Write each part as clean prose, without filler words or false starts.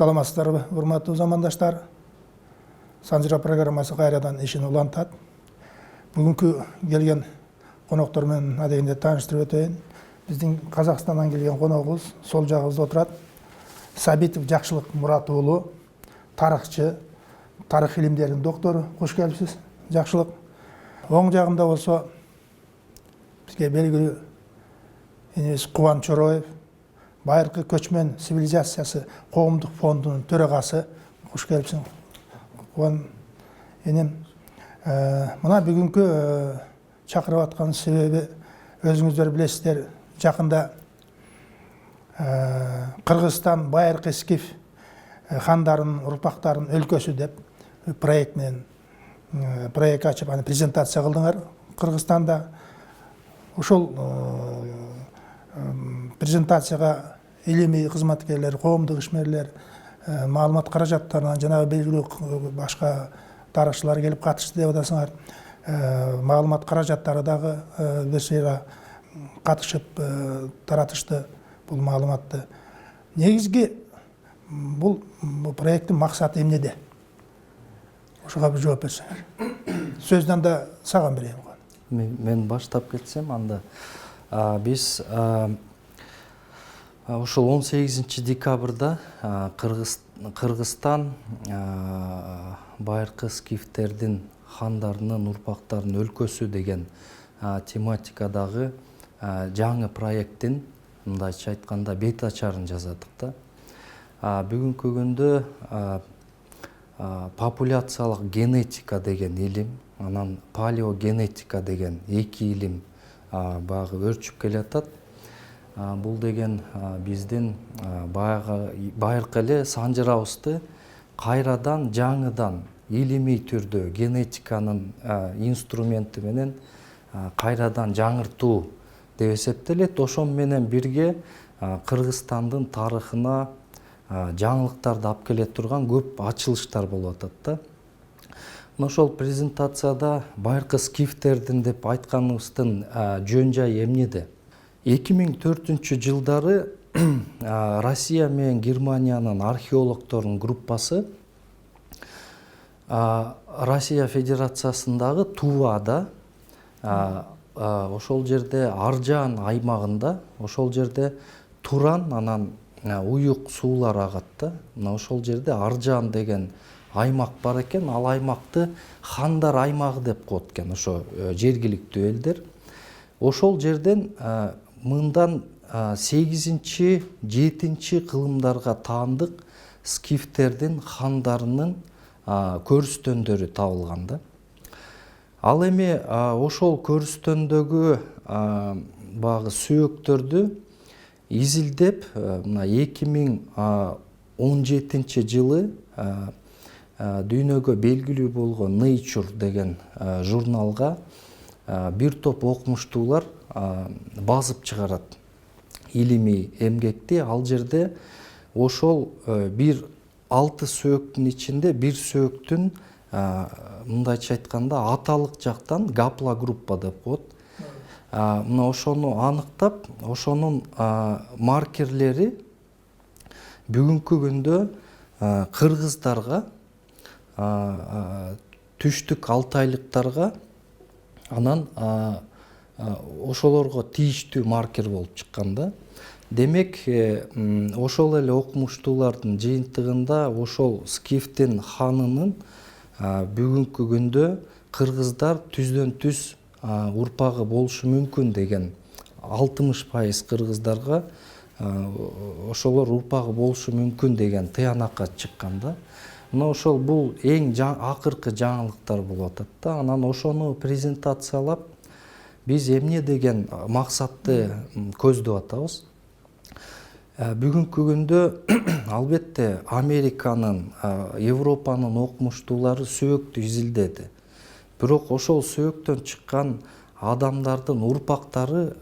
Саламатсыздарбы, урматтуу замандаштар. Санжыра программасы кайрадан ишин улантат. Бүгүнкү келген коноктор менен адегенде тааныштырып өтөйүн. Биздин Казакстандан келген коногубуз сол жагыбызда отурат. Сабитов Жакшылык Мурат уулу, тарыхчы, тарых илимдеринин доктору. Кош келипсиз, Жакшылык. Оң жагында болсо бизге белгилүү энебиз Кубан Чороев, Байыркы көчмөн цивилизациясы коомдук фондунун төрагасы. Кош келипсиң, Кубан энем. Мына бүгүнкү чакырып аткан себеби өзүңүздөр билесиздер, жакында Кыргызстан Байыркы Скиф хандарынын урпактарынын өлкөсү деп проект менен проект ачып, аны презентация кылдыңар Кыргызстанда. Ошол презентацияга илимий кызматкерлер, коомдук ишмерлер, маалымат каражаттарынан жанагы белгилүү башка тарыхчылар келип катышты деп атасыңар. Маалымат каражаттары дагы бир сыйра катышып таратышты бул маалыматты. Негизги бул проекттин максаты эмнеде? Ошого бир жооп берсеңер. Сөздү анда сага берейин. Мен баштап кетсем, анда биз ошол 18 декабрда Кыргызстан байыркы скифтердин хандарынын урпактарынын өлкөсү деген тематикадагы жаңы проекттин, мындайча айтканда, бет ачарын жазадык да. Бүгүнкү күндө популяциялык генетика деген илим, анан палеогенетика деген эки илим багы өрчүп келатат. Бул деген биздин байыркы эле санжырабызды кайрадан жаңыдан илимий түрдө генетиканын инструменти менен кайрадан жаңыртуу деп эсептелет. Ошол менен бирге Кыргызстандын тарыхына жаңылыктарды алып келе турган көп ачылыштар болуп атат да. Ошол презентацияда байыркы скифтердин деп айтканыбыздын жөн жайы эмнеде? 2004 жылдары Россия менен Германиянын археологторунун группасы Россия Федерациясындагы Тувада, ошол жерде Аржан аймагында, ошол жерде Туран, анан уюк суулар агат да. Ошол жерде Аржан деген аймак бар экен. Ал аймакты хандар аймагы деп коет экен ошо жергиликтүү элдер. Ошол жерден мындан 8-7 кылымдарга таандык скифтердин хандарынын көрүстөндөрү табылган да. Ал эми ошол көрүстөндөгү багы сөөктөрдү изилдеп, мына 2017 жылы дүйнөгө белгилүү болгон Nature деген журналга бир топ окумуштуулар базып чыгарат илимий эмгекти. Ал жерде ошол бир 6 сөөктүн ичинде бир сөөктүн, мындайча айтканда, аталык жактан гаплогруппа деп коет. Мына ошону аныктап, ошонун маркерлери бүгүнкү күндө кыргыздарга, түштүк алтайлыктарга, анан ошолорго тийиштүү маркер болуп чыккан да. Демек, ошол эле окумуштуулардын жыйынтыгында ошол скифтин ханынын бүгүнкү күндө кыргыздар түздөн түз урпагы болушу мүмкүн деген 60% кыргыздарга ошолор урпагы болушу мүмкүн деген тыянакка чыккан да. Мына ошол бул эң акыркы жаңылыктар болуп атат да. Анан ошону презентациялап биз эмне деген максатты көздөп атабыз? Бүгүнкү күндө албетте Американын, Европанын окумуштуулары сөөктү изилдеди. Бирок ошол сөөктөн чыккан адамдардын урпактары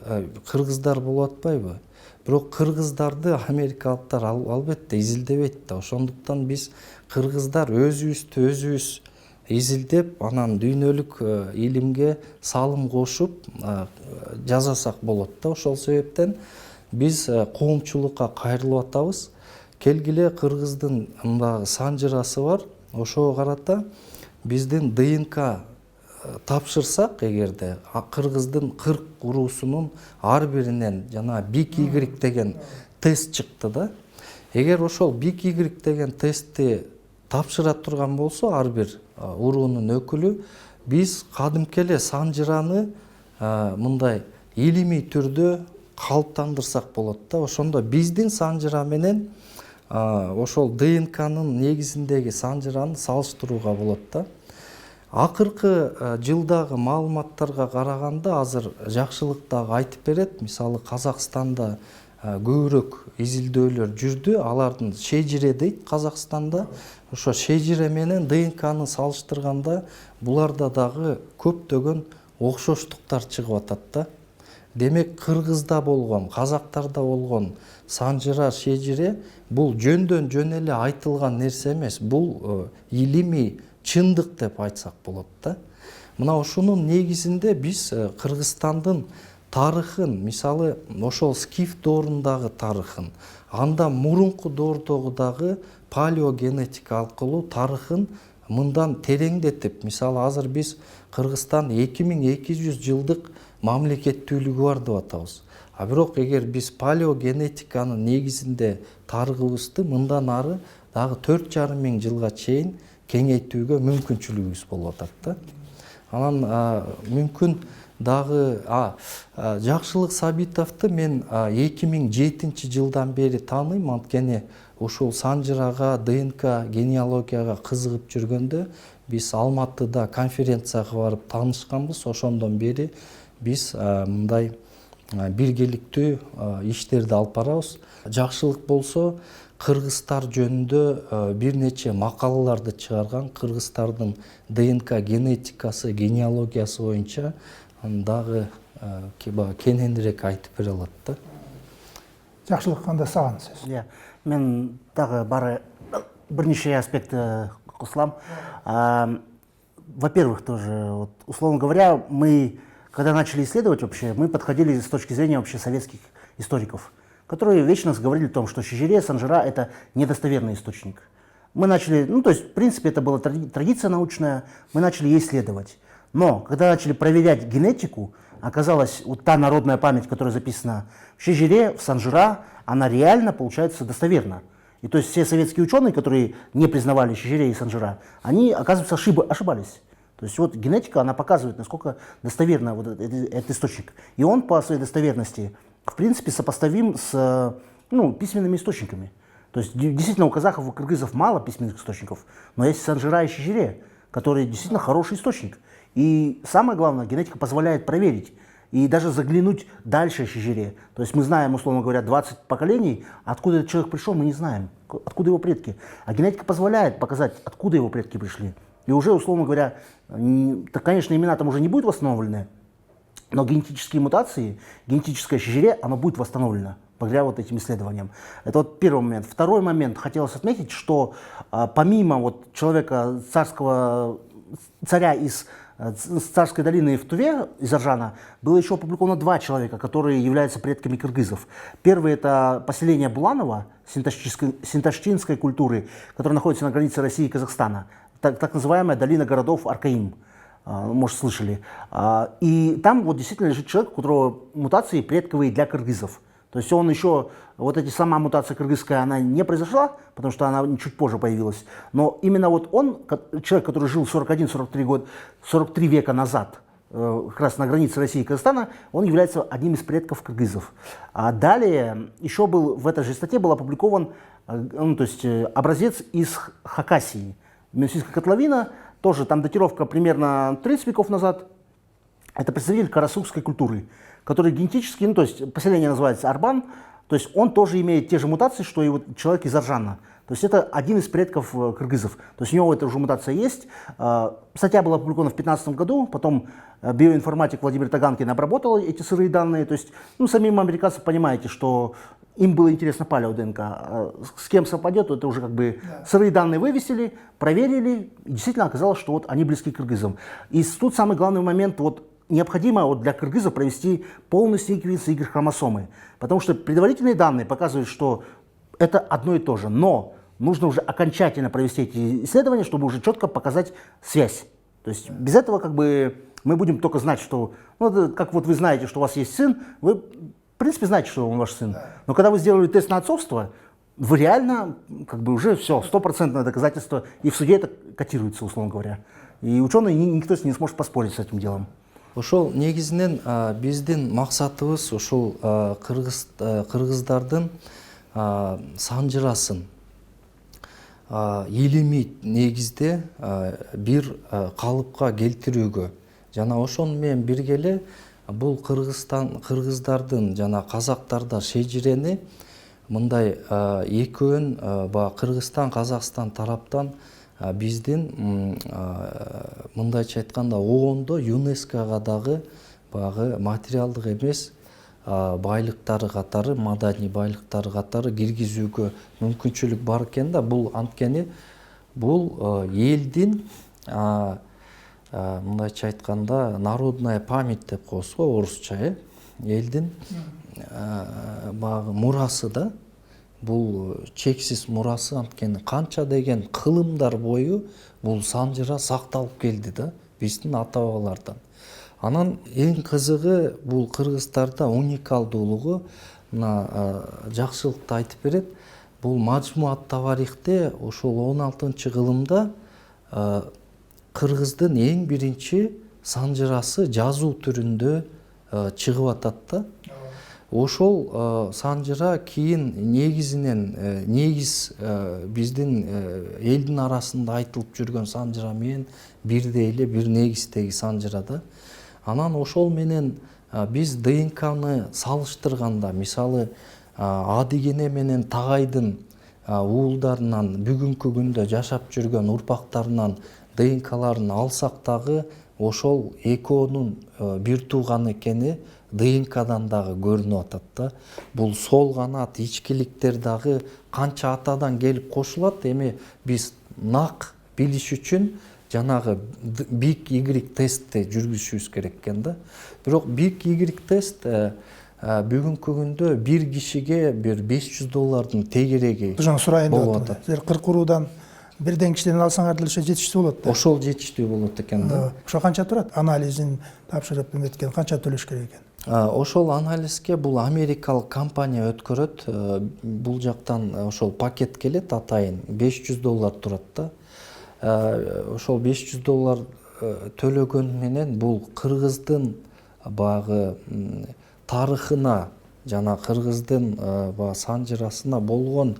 кыргыздар болуп атпайбы? Бирок кыргыздарды америкалыктар албетте изилдебейт да. Ошондуктан биз кыргыздар өзүбүз изилдеп, анан дүйнөлүк илимге салым кошуп жасасак болот да. Ошол себептен биз коомчулукка кайрылып атабыз. келгиле кыргыздын мындагы санжырасы бар. Ошого карата биздин ДНК тапшырсак эгерде кыргыздын 40 уруусунун ар биринен жана Big Y деген тест чыкты да. Эгер ошол Big Y деген тестти тапшыра турган болсо ар бир уруунун өкүлү, биз кадимки эле санжыраны мындай илимий түрдө калыптандырсак болот да. Ошондо биздин санжыра менен ошол ДНКнын негизиндеги санжыраны салыштырууга болот да. Акыркы жылдагы маалыматтарга караганда азыр жакшылык дагы айтып берет. Мисалы Казакстанда көбүрөөк изилдөөлөр жүрдү. Алардын шежире дейт Казакстанда. Ошо шежире менен ДНКны салыштырганда буларда дагы көптөгөн окшоштуктар чыгып атат да. Демек кыргызда болгон, казактарда болгон санжыра, шежире бул жөндөн жөн эле айтылган нерсе эмес. Бул илимий чындык деп айтсак болот да. Мына ошонун негизинде биз Кыргызстандын тарыхын, мисалы ошол скиф доорундагы тарыхын, андан мурунку доордогу дагы палеогенетика аркылуу тарыхын мындан тереңдетип, мисалы азыр биз Кыргызстан 2200 жылдык мамлекеттүүлүгү бар деп атабыз. А бирок эгер биз палеогенетиканын негизинде тарыхыбызды мындан ары дагы 4,5 миң жылга чейин кеңейтүүгө мүмкүнчүлүгүбүз болуп атат да. Анан мүмкүн дагы Жакшылык Сабитовду мен 2007 жылдан бери тааныйм. Анткени ушул санжырага, ДНК, генеалогияга кызыгып жүргөндө биз Алматыда конференцияга барып таанышканбыз. Ошондон бери биз мындай биргеликтүү иштерди алып барабыз. Жакшылык болсо кыргыздар жөнүндө бир нече макалаларды чыгарган, кыргыздардын ДНК генетикасы, генеалогиясы боюнча дагы кененирээк айтып бере алат да. Жакшылык кандай саган сөз? Мен дагы бары бир нече аспектти косулам. Во-первых, тоже, вот, условно говоря, мы, когда начали исследовать вообще, мы подходили с точки зрения вообще советских историков, которые вечно говорили о том, что шежире, санжира — это недостоверный источник. Мы начали, ну то есть, в принципе, это была традиция научная, мы начали ей исследовать. Но, когда начали проверять генетику, оказалось, вот та народная память, которая записана в шежире, в санжира, она реально получается достоверна. И то есть все советские ученые, которые не признавали шежире и санжира, они, оказывается, ошибались. То есть вот генетика, она показывает, насколько достоверно вот этот источник. И он по своей достоверности, в принципе, сопоставим с письменными источниками. То есть действительно у казахов, у кыргызов мало письменных источников, но есть санжира и шежире, которые действительно хороший источник. И самое главное, генетика позволяет проверить и даже заглянуть дальше шежире. То есть мы знаем, условно говоря, 20 поколений, откуда этот человек пришел, мы не знаем, откуда его предки. А генетика позволяет показать, откуда его предки пришли. И уже, условно говоря, конечно, имена там уже не будут восстановлены, но генетические мутации, генетическое шежире, оно будет восстановлено благодаря вот этим исследованиям. Это вот первый момент. Второй момент. Хотелось отметить, что помимо вот человека, царя из царской долины в Туве, из Оржана, было еще опубликовано 2 человека, которые являются предками кыргызов. Первый — это поселение Буланова, синташтинской культуры, которое находится на границе России и Казахстана. Так называемая долина городов Аркаим. Может, слышали. И там вот действительно лежит человек, у которого мутации предковые для кыргызов. То есть он еще, вот эта сама мутация кыргызская, она не произошла, потому что она чуть позже появилась. Но именно вот он, человек, который жил 41-43 века назад, как раз на границе России и Казахстана, он является одним из предков кыргызов. А далее еще был, в этой же статье был опубликован образец из Хакасии. Миосинская котловина, тоже там датировка примерно 30 веков назад. Это представитель карасукской культуры, который генетически, то есть поселение называется Арбан, то есть он тоже имеет те же мутации, что и вот человек из Оржана. То есть это один из предков кыргызов. То есть у него эта уже мутация есть. Статья была опубликована в 2015 году, потом биоинформатик Владимир Таганкин обработал эти сырые данные. То есть самим американцам понимаете, что им было интересно палео-ДНК. С кем совпадет, это уже как бы сырые данные вывесили, проверили, и действительно оказалось, что вот они близки к кыргызам. И тут самый главный момент, вот необходимо вот для кыргызов провести полный секвенс Y-хромосомы, потому что предварительные данные показывают, что это одно и то же. Но нужно уже окончательно провести эти исследования, чтобы уже четко показать связь. То есть без этого как бы мы будем только знать, что, ну, это как вот вы знаете, что у вас есть сын, вы в принципе знаете, что он ваш сын. Но когда вы сделали тест на отцовство, вы реально как бы уже все, стопроцентное доказательство, и в суде это котируется, условно говоря. И ученые, никто не сможет поспорить с этим делом. Ошол негизинен биздин максатыбыз ушул кыргыздардын санжырасын илимий негизде бир калыпка келтирүүгө жана ошону менен бирге эле бул кыргыздардын жана казактарда шежирени мындай экөөнүн баягы Кыргызстан, Казакстан тараптан биздин мындайча айтканда оондо ЮНЕСКОга дагы баягы материалдык эмес байлыктары катары, маданий байлыктары катары киргизүүгө мүмкүнчүлүк бар экен да. Бул анткени бул элдин мындайча айтканда народная память деп коебуз го орусча, элдин баягы мурасы да. Бул чексиз мурасы, анткени канча деген кылымдар бою бул санжыра сакталып келди да биздин ата бабалардан. Анан эң кызыгы бул кыргыздарда уникалдуулугу мына жакшылыкты айтып берет. Бул Мажмуат Таварихте ошол 16-кылымда кыргыздын эң биринчи санжырасы жазуу түрүндө чыгып атат да. Ошол санжыра кийин негиз биздин элдин арасында айтылып жүргөн санжыра менен бирдей эле бир негиздеги санжыра да. Анан ошол менен биз ДНКны салыштырганда, мисалы Адигене менен Тагайдын уулдарынан бүгүнкү күндө жашап жүргөн урпактарынан ДНКларын алсак дагы ошол экөөнүн бир тууган экени ДНКдан дагы көрүнүп атат да. Бул сол канат ичкиликтер дагы канча атадан келип кошулат. Эми биз нак билиш үчүн жанагы Big Y тестти жүргүзүшүбүз керек экен да. Бирок Big Y тест бүгүнкү күндө бир кишиге бир $500 тегереги болуп атат. Силер 40 уруудан бирден кишиден алсаңар деле жетиштүү болот да. Ошол жетиштүү болот экен да. Ошо канча турат? Анализин тапшырып эметкен канча төлөш керек экен? Ошол анализге бул америкалык компания өткөрөт. Бул жактан ошол пакет келет, атайын $500 турат да. Ошол $500 төлөгөн менен бул кыргыздын баягы тарыхына жана кыргыздын баягы санжырасына болгон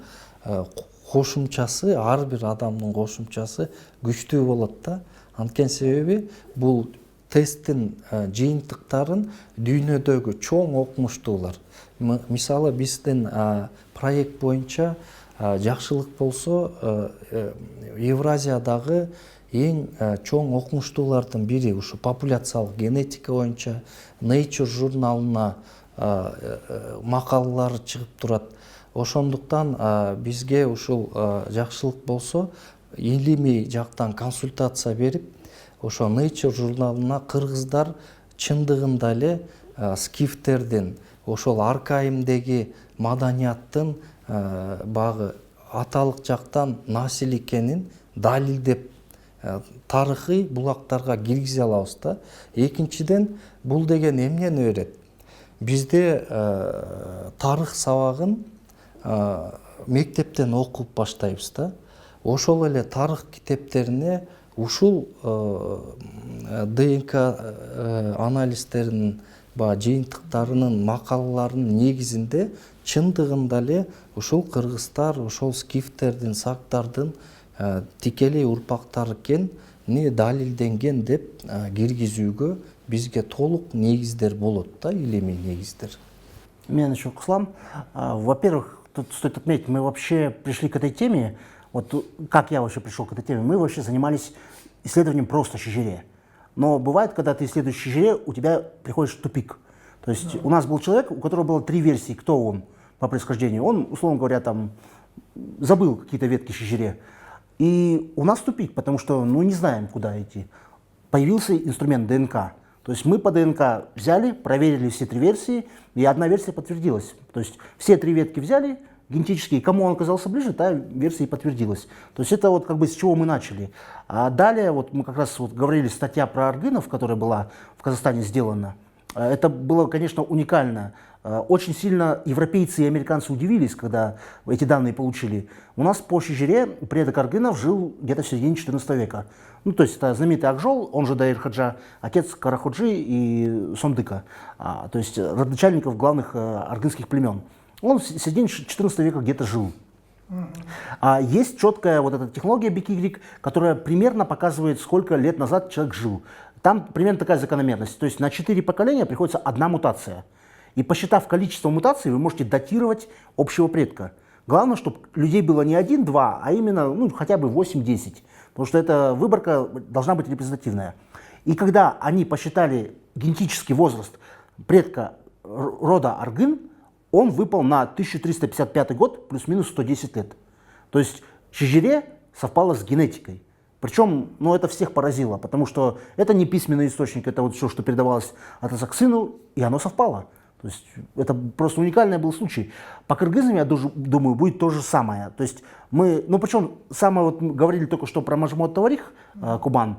кошумчасы, ар бир адамдын кошумчасы күчтүү болот да. Анткени себеби бул тесттин жыйынтыктарын дүйнөдөгү чоң окумуштуулар. Мисалы биздин проект боюнча жакшылык болсо Евразиядагы эң чоң окумуштуулардын бири ушу популяциялык генетика боюнча Nature журналына макалалары чыгып турат. Ошондуктан бизге ушул жакшылык болсо илимий жактан консультация берип, ошо Nature журналына кыргыздар чындыгында эле скифтердин, ошол аркаимдеги маданияттын багы аталык жактан насил экенин далилдеп тарыхый булактарга киргизе алабыз да. Экинчиден, бул деген эмнени берет? Бизде тарых сабагын мектептен окуп баштайбыз да. Ошол эле тарых китептерине ушул ДНК анализтеринин жыйынтыктарынын макалаларынын негизинде чындыгында эле ушул кыргыздар, ошол скифтердин, сактардын тикелей урпактары экени далилденген деп киргизүүгө бизге толук негиздер болот да, илимий негиздер. Мен еще Куслам. Во-первых, тут стоит отметить, мы вообще пришли к этой теме, вот как я вообще пришел к этой теме, мы вообще занимались исследованием просто шежире. Но бывает, когда ты исследуешь шежире, у тебя приходишь в тупик. То есть у нас был человек, у которого было 3 версии, кто он по происхождению. Он, условно говоря, там забыл какие-то ветки шежире. И у нас тупик, потому что, ну, не знаем, куда идти. Появился инструмент ДНК. То есть мы по ДНК взяли, проверили все 3 версии, и одна версия подтвердилась. То есть все 3 ветки взяли генетически, кому он оказался ближе, та версия и подтвердилась. То есть это вот как бы с чего мы начали. А далее вот мы как раз вот говорили, статья про аргынов, которая была в Казахстане сделана. Это было, конечно, уникально. Очень сильно европейцы и американцы удивились, когда эти данные получили. У нас по Шижире предок аргынов жил где-то в середине 14 века. Ну, то есть это знаменитый Акжол, он же Даир-Хаджа, отец Карахуджи и Сомдыка, то есть родоначальников главных аргынских племен. Он в середине 14 века где-то жил. Есть четкая вот эта технология Бикигрик, которая примерно показывает, сколько лет назад человек жил. Там примерно такая закономерность. То есть на 4 поколения приходится одна мутация. И посчитав количество мутаций, вы можете датировать общего предка. Главное, чтобы людей было не 1-2, а именно хотя бы 8-10. Потому что эта выборка должна быть репрезентативная. И когда они посчитали генетический возраст предка рода аргын, он выпал на 1355 год плюс-минус 110 лет. То есть Шижире совпало с генетикой. Причем, это всех поразило, потому что это не письменный источник, это вот все, что передавалось от отца к сыну, и оно совпало. То есть это просто уникальный был случай. По кыргызам, я думаю, будет то же самое. То есть мы, причем самое мы говорили только что про Мажму Таварих, Кубан,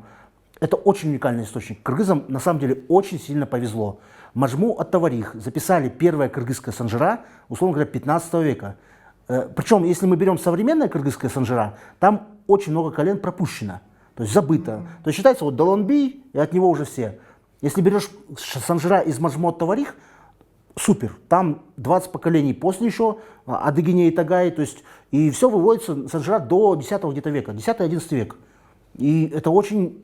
это очень уникальный источник. Кыргызам на самом деле очень сильно повезло. Мажму Таварих записали первая кыргызская санжира, условно говоря, 15 века. Причем, если мы берем современная кыргызская санжира, там очень много колен пропущено, то есть забыто. То есть считается вот Далонби, и от него уже все. Если берешь санжира из Мажму Таварих, супер, там 20 поколений после еще, Адыгине и Тагай, то есть, и все выводится санжира до 10 где-то века, 10-11 век. И это очень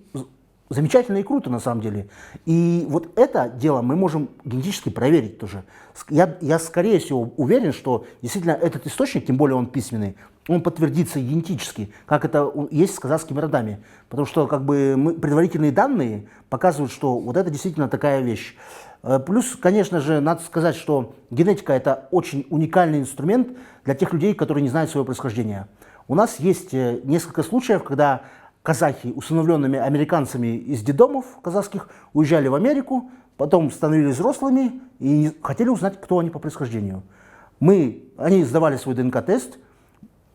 замечательно и круто на самом деле. И вот это дело мы можем генетически проверить тоже. Я скорее всего уверен, что действительно этот источник, тем более он письменный, он подтвердится генетически, как это есть с казахскими родами. Потому что предварительные данные показывают, что вот это действительно такая вещь. Плюс, конечно же, надо сказать, что генетика – это очень уникальный инструмент для тех людей, которые не знают своего происхождения. У нас есть несколько случаев, когда казахи, усыновленными американцами из детдомов казахских, уезжали в Америку, потом становились взрослыми и хотели узнать, кто они по происхождению. Они сдавали свой ДНК-тест,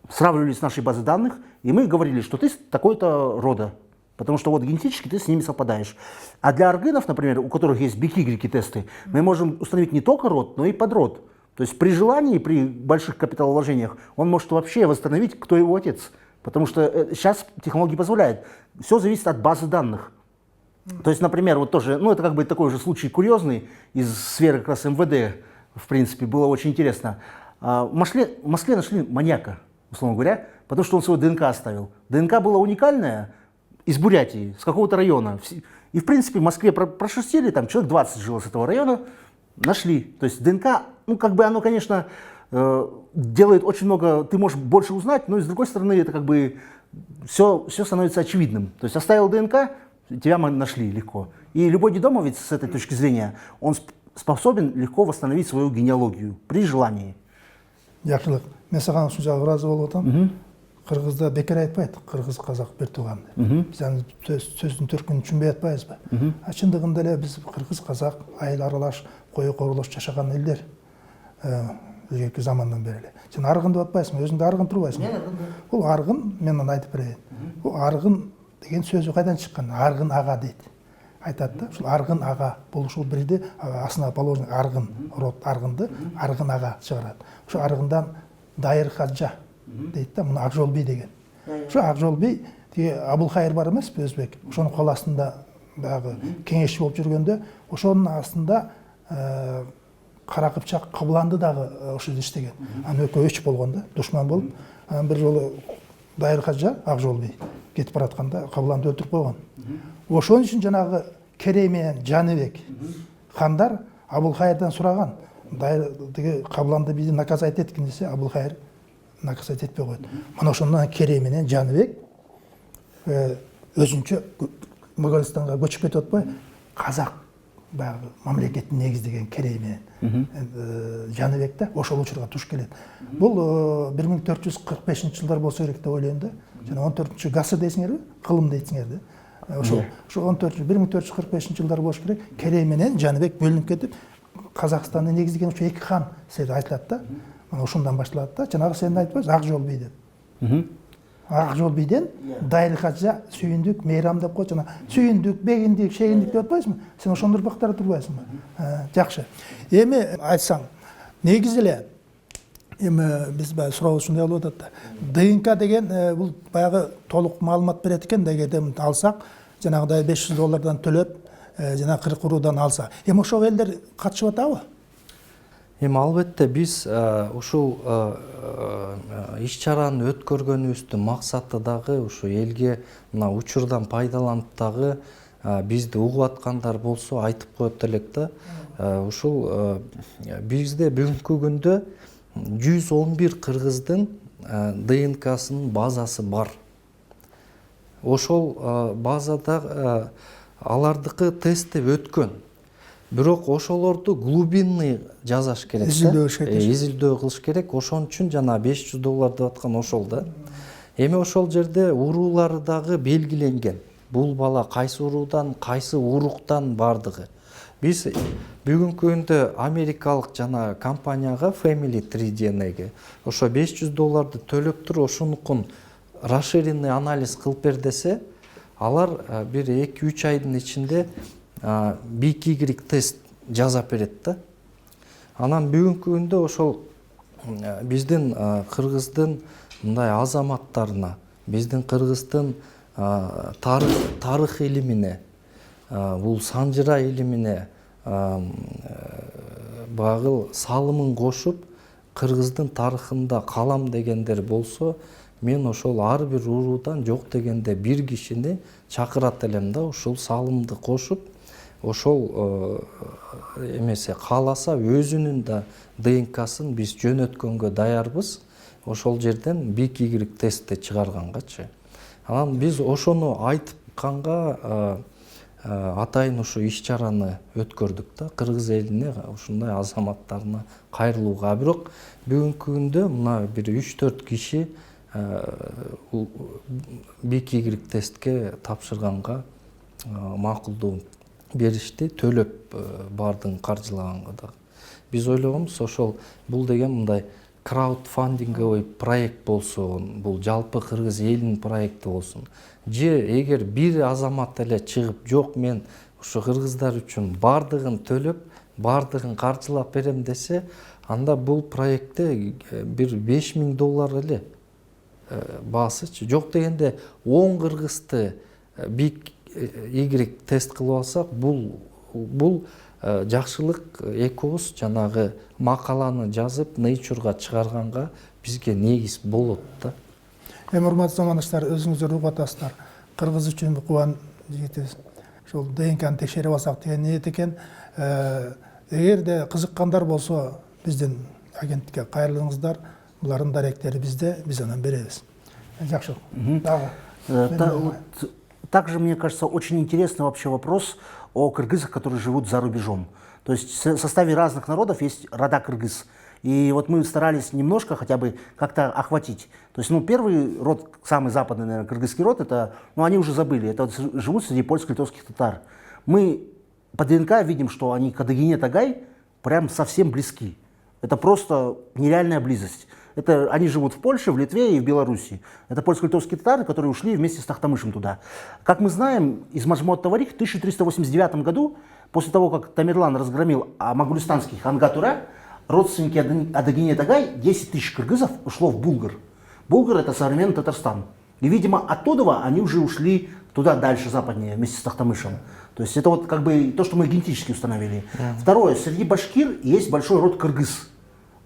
сравнивали с нашей базой данных, и мы говорили, что ты такой-то рода. Потому что вот генетически ты с ними совпадаешь. А для аргынов, например, у которых есть бикигрики тесты, мы можем установить не только род, но и подрод. То есть при желании, при больших капиталовложениях, он может вообще восстановить, кто его отец. Потому что сейчас технологии позволяют. Все зависит от базы данных. То есть, например, вот тоже, это как бы такой же случай курьезный из сферы как раз МВД, в принципе, было очень интересно. В Москве нашли маньяка, условно говоря, потому что он свой ДНК оставил. ДНК была уникальная, из Бурятии, с какого-то района. И, в принципе, в Москве прошерстили, там человек 20 жило с этого района, нашли. То есть ДНК, оно, конечно, делает очень много, ты можешь больше узнать, но, с другой стороны, это как бы все становится очевидным. То есть оставил ДНК, тебя мы нашли легко. И любой детдомовец с этой точки зрения, он способен легко восстановить свою генеалогию при желании. Жақсылық, мен саған ушунчалык ыраазы болуп атам. Кыргызда бекер айтпайт, кыргыз казак бир тууган деп. Биз аны сөздүн төркүнүн түшүнбөй атпайбызбы? Чындыгында эле биз кыргыз казак айыл аралаш, кою корулош жашаган элдер. Өзгөчө замандан бери эле. Сен аргын деп атпайсың, өзүң да аргын турбайсың. Бул аргын, мен аны айтып берейин. Бул аргын деген сөзү кайдан чыккан? Аргын ага дейт. Айтат да, ушул аргын ага, бул ушул бирде астына положен аргын, род аргынды, аргын ага чыгарат. Ошо аргындан Даир-Хаджа дейт да, муну Акжол би деген. Ошо Акжол би тиги Абылхайыр бар эмеспи, өзбек. Ошонун кол астында баягы кеңешчи болуп жүргөндө, ошонун астында Кара Кыпчак Кабыланды дагы ошо иштеген. Аны экөө өч болгон да, душман болуп, анан бир жолу Даир-Хаджа Акжол би кетип баратканда Кабыланды өлтүрүп койгон. Ошон үчүн жанагы Керей менен Жаныбек хандар Абылхайырдан сураган. Тиги Кабыланды бийди наказать эткин десе, Абылхайыр наказать этпей койот. Мына ошондон Керей менен Жаныбек өзүнчө Моголстанга көчүп кетип атпай, казак баягы мамлекеттин негиздеген Керей менен Жаныбек да ошол учурга туш келет. Бул 1445-жылдар болсо керек деп ойлойм да. Жана 14-чү гасыр дейсиңерби? Кылым дейсиңер да. Ошо 1445-жылдар болуш керек. Керей менен Жаныбек бөлүнүп кетип, Казакстанды негиздеген ошо эки хан сиз айтылат да. мына ушундан башталат да, жанагы сен айтпайсың ак жол бий деп. Ак жол бийден дайылкача сүйүндүк, мейрам деп коет, жана сүйүндүк, бегиндик, шегиндик деп атпайсыңбы? Сен ошондор бактарда турбайсыңбы? Жакшы. Эми айтсаң, негизи эле эми биз баягы суроо ушундай болуп атат да. ДНК деген бул баягы толук маалымат берет экен да, эгерде алсак, жанагыдай $500 төлөп, жана 40 уруудан алса. Эми ошол элдер катышып атабы? Эми албетте биз ушул иш-чараны өткөргөнүбүздүн максаты дагы ушу элге мына учурдан пайдаланып дагы бизди угуп аткандар болсо айтып коет элек да. Ушул бизде бүгүнкү күндө 111 кыргыздын ДНКсынын базасы бар. Ошол базада алардыкы тесттеп өткөн. Бирок ошолорду глубинный жазаш керек да. Изилдөө кылыш керек. Ошон үчүн жана $500 деп аткан ошол да. Эми ошол жерде уруулары дагы белгиленген. Бул бала кайсы уруудан, кайсы уруктан бардыгы. Биз бүгүнкү күндө америкалык жана компанияга Family Tree DNA'ге ошо $500 төлөп туруп ошонукун расширенный анализ кылып бер десе, алар бир 2-3 айдын ичинде BY тест жазап берет да. Анан бүгүнкү күндө ошол биздин кыргыздын мындай азаматтарына, биздин кыргыздын тарых илимине, бул санжыра илимине багыл салымын кошуп, кыргыздын тарыхында калам дегендер болсо, мен ошол ар бир уруудан жок дегенде бир кишини чакырат элем да, ошол салымды кошуп, ошол эмесе кааласа өзүнүн да ДНКсын биз жөнөткөнгө даярбыз. Ошол жерден BY тестти чыгаргангачы. Анан биз ошону айтканга атайын ушу иш-чараны өткөрдүк да, кыргыз элине, ушундай азаматтарына кайрылууга. Бирок бүгүнкү күндө мына бир 3-4 киши BY тестке тапшырганга макулдуу беришти, төлөп бардын каржылаганга да. Биз ойлогонбуз ошол бул деген мындай краудфандинговый проект болсун, бул жалпы кыргыз элинин проекти болсун. Же эгер бир азамат эле чыгып, жок мен ушу кыргыздар үчүн бардыгын төлөп, бардыгын каржылап берем десе, анда бул проектте бир $5000 эле баасычы. Жок дегенде 10 кыргызды BY тест кылып алсак, бул жакшылык экөөбүз жанагы макаланы жазып Nature'га чыгарганга бизге негиз болот да. Эми урматтуу замандаштар, өзүңүздөр угуп атасыздар. Кыргыз үчүн кубан жигитибиз ошол ДНКны текшерип алсак деген ниет экен. Эгерде кызыккандар болсо, биздин агенттикке кайрылыңыздар. Булардын даректери бизде, биз анан беребиз. Жакшы. Также, мне кажется, очень интересный вообще вопрос о кыргызах, которые живут за рубежом. То есть в составе разных народов есть рода кыргыз. И вот мы старались немножко хотя бы как-то охватить. То есть, первый род, самый западный, наверное, кыргызский род, это, они уже забыли, это вот живут среди польско-литовских татар. Мы по ДНК видим, что они к Адыгине-Тагай прям совсем близки. Это просто нереальная близость. Они живут в Польше, в Литве и в Беларуси. Это польско-литовские татары, которые ушли вместе с Тахтамышем туда. Как мы знаем, из Мажмуат-Таварих в 1389 году, после того, как Тамерлан разгромил моголистанских Ангатура, родственники Адыгине-Тагай, 10 000 кыргызов ушло в Булгар. Булгар — это современный Татарстан. И, видимо, оттуда они уже ушли туда дальше, западнее, вместе с Тахтамышем. То есть это вот как бы то, что мы генетически установили. Второе, среди башкир есть большой род кыргыз.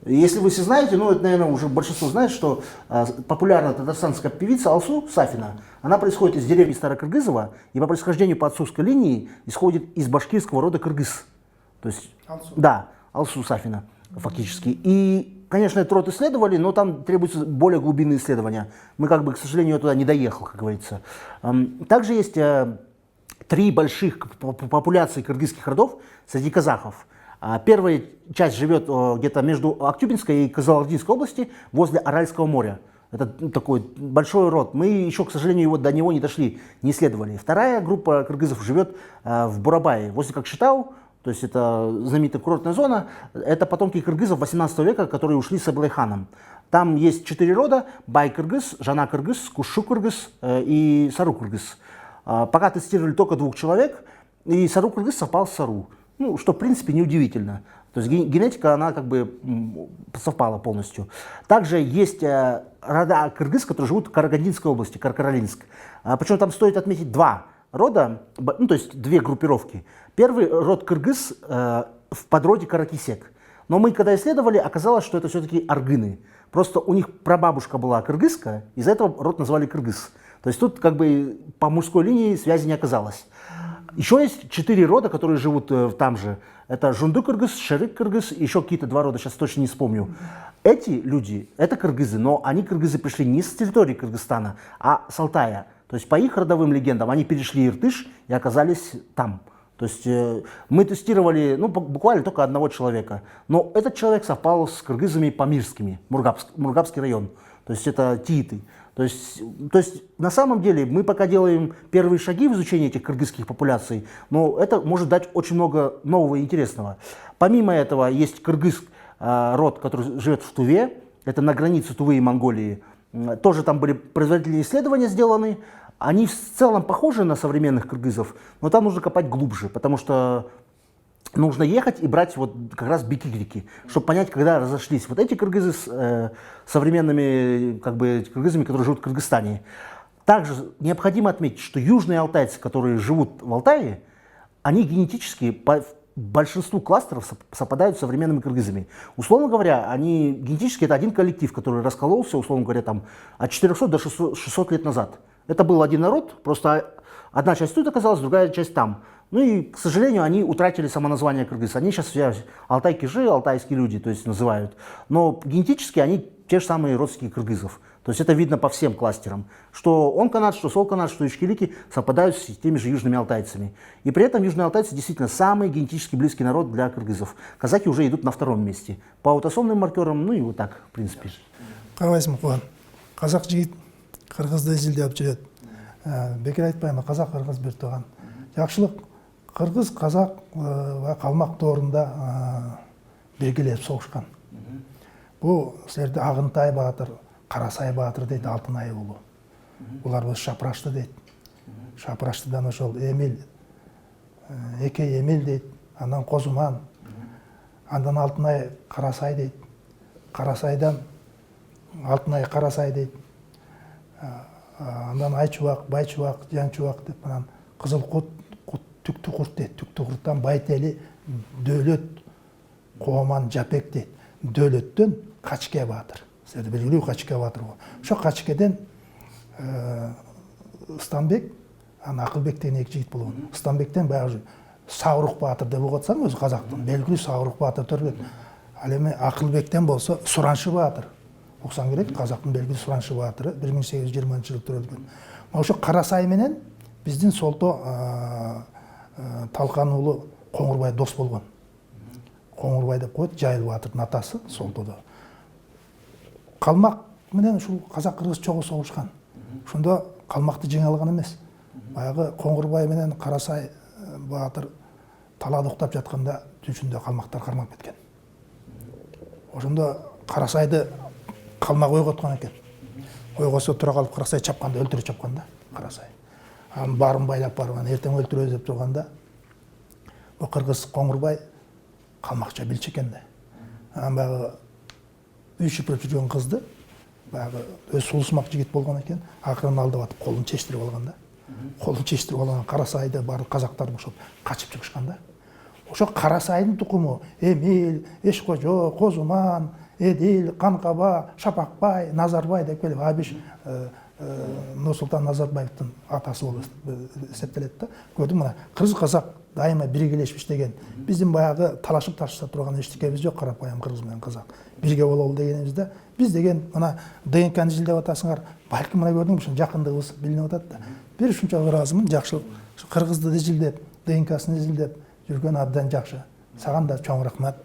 Если вы все знаете, это, наверное, уже большинство знает, что популярная татарстанская певица Алсу Сафина, она происходит из деревни Старокыргызова и по происхождению по отцовской линии исходит из башкирского рода кыргыз. То есть, Алсу. Да, Алсу Сафина фактически. И, конечно, этот род исследовали, но там требуются более глубинные исследования. Мы, к сожалению, туда не доехал, как говорится. Также есть 3 больших популяции кыргызских родов среди казахов. Первая часть живет где-то между Актюбинской и Кызылординской области, возле Аральского моря. Это такой большой род. Мы еще, к сожалению, до него не дошли, не исследовали. Вторая группа кыргызов живет в Бурабае, возле Кокшетау, то есть это знаменитая курортная зона, это потомки кыргызов 18 века, которые ушли с Аблайханом. Там есть 4 рода: бай-кыргыз, жана-кыргыз, кушу-кыргыз и сару-кыргыз. Пока тестировали только 2 человек, и сару-кыргыз совпал с сару. Ну, что в принципе неудивительно. То есть генетика, она как бы совпала полностью. Также есть рода кыргыз, которые живут в Карагандинской области, Каркаралинск. Причем там стоит отметить 2 рода, ну, то есть 2 группировки. Первый род кыргыз в подроде Каракисек. Но мы, когда исследовали, оказалось, что это все-таки аргыны. Просто у них прабабушка была кыргызка, из-за этого род назвали кыргыз. То есть тут как бы по мужской линии связи не оказалось. Еще есть 4 рода, которые живут там же. Это жунду-кыргыз, шерик-кыргыз, еще какие-то 2 рода, сейчас точно не вспомню. Эти люди, это кыргызы, но они, кыргызы, пришли не с территории Кыргызстана, а с Алтая. То есть по их родовым легендам они перешли Иртыш и оказались там. То есть мы тестировали буквально только 1 человека. Но этот человек совпал с кыргызами памирскими, Мургабский район. То есть это тииты. То есть на самом деле мы пока делаем первые шаги в изучении этих кыргызских популяций, но это может дать очень много нового и интересного. Помимо этого есть кыргыз род, который живет в Туве, это на границе Тувы и Монголии. Тоже там были производительные исследования сделаны. Они в целом похожи на современных кыргызов, но там нужно копать глубже, потому что нужно ехать и брать вот как раз бикигрики, чтобы понять, когда разошлись вот эти кыргызы с современными как бы кыргызами, которые живут в Кыргызстане. Также необходимо отметить, что южные алтайцы, которые живут в Алтае, они генетически по большинству кластеров совпадают с современными кыргызами. Условно говоря, они генетически это один коллектив, который раскололся, условно говоря, там, от 400 до 600 лет назад. Это был один народ, просто одна часть тут оказалась, другая часть там. Ну и, к сожалению, они утратили самоназвание кыргыз. Они сейчас все алтай-кижи, алтайские люди, то есть называют. Но генетически они те же самые родственники кыргызов. То есть это видно по всем кластерам. Что онканат, что солканат, что ичкилики совпадают с теми же южными алтайцами. И при этом южные алтайцы действительно самый генетически близкий народ для кыргызов. Казахи уже идут на 2-м месте. По аутосомным маркерам, ну и вот так, в принципе. Қарайсың қуан. Қазақ жігіт қырғызды изилдеп жүреді. Бекер айтпаймын, қазақ қырғыз бір туған. Жақшылық қырғыз қазақ қалмақ торында белгілеп соғышқан. Бұл сілерде Ағынтай батыр, Қарасай батыр дейді, Алтынай ұлы. Бұлар біз Шапырашты дейді. Шапыраштыдан ошол Эмил, Эке Эмил дейді, андан Қозуман, андан Алтынай Қарасай дейді. Қарасайдан Алтынай Қарасай дейді. Андан Айчуақ, Байчуақ, Жанчуақ деп, анан Қызылқұрт, Түкті құрт дейді. Түкті құрттан Байтели, Дөлөт, Қуаман, Жапек дейді. Дөлөттен Қачке батыр. Сіздерді белгілеу Қачке батыр ғой. Ошо Қачкеден Станбек, Ақылбек деген 2 жігіт болған. Станбектен баяғы Сауруқ батыр деп оғатсаң, өзі қазақтың белгілеу Сауруқ батыр төрген. Ал эми Ақылбектен болса Сураншы батыр. Оқсан керек, қазақтың белгілі Сураншы батыры 1820 жылы төрөлгөн. Ошо Қарасай менен биздин солто Талқан ұлы Қоңырбай дос болған. Қоңырбай деп қойды, Жайыл батырдың атасы солтода. Қалмақ менен ушул қазақ кыргыз чогуу согушкан. Ошондо Қалмакты жеңе алган эмес. Баягы Қоңырбай менен Қарасай батыр талаада уктап жатканда түшүндө Қалмактар кармап кеткен. Ошондо Қарасайды Қалмак ойготкон экен. Ойгосо тура калып Қарасай чапканда, өлтүрүп чапкан да Қарасай. Анын баарын байлап барып, эртең өлтүрөбүз деп турганда, бул кыргыз Қоңырбай Қалмакча билчү экен да. Анан баягы үй шыпырып жүргөн кызды, баягы өз сулусмак жигит болгон экен, акырын алдап атып колун чечтирип алган да. Колун чечтирип алган Карасайды баары казактар бошоп качып чыгышкан да. Ошо Карасайдын тукуму Эмил, Эшкожо, Козуман, Эдил, Канкаба, Шапакбай, Назарбай деп келип, Абиш Нурсултан Назарбаевдин атасы болуп эсептелет да. Көрдүм мына кыргыз казак дайыма биргелешип иштеген. Биздин баягы талашып ташыса турган эчтекебиз жок, карапайым кыргыз менен казак. Бирге бололу дегенибизде, биз деген мына ДНКны изилдеп атасыңар, балким мына көрдүң ушун жакындыгыбыз билинип атат да. Бир ушунча ыраазымын, жакшылык. Кыргызды изилдеп, ДНКсын изилдеп жүргөн абдан жакшы. Саган да чоң рахмат.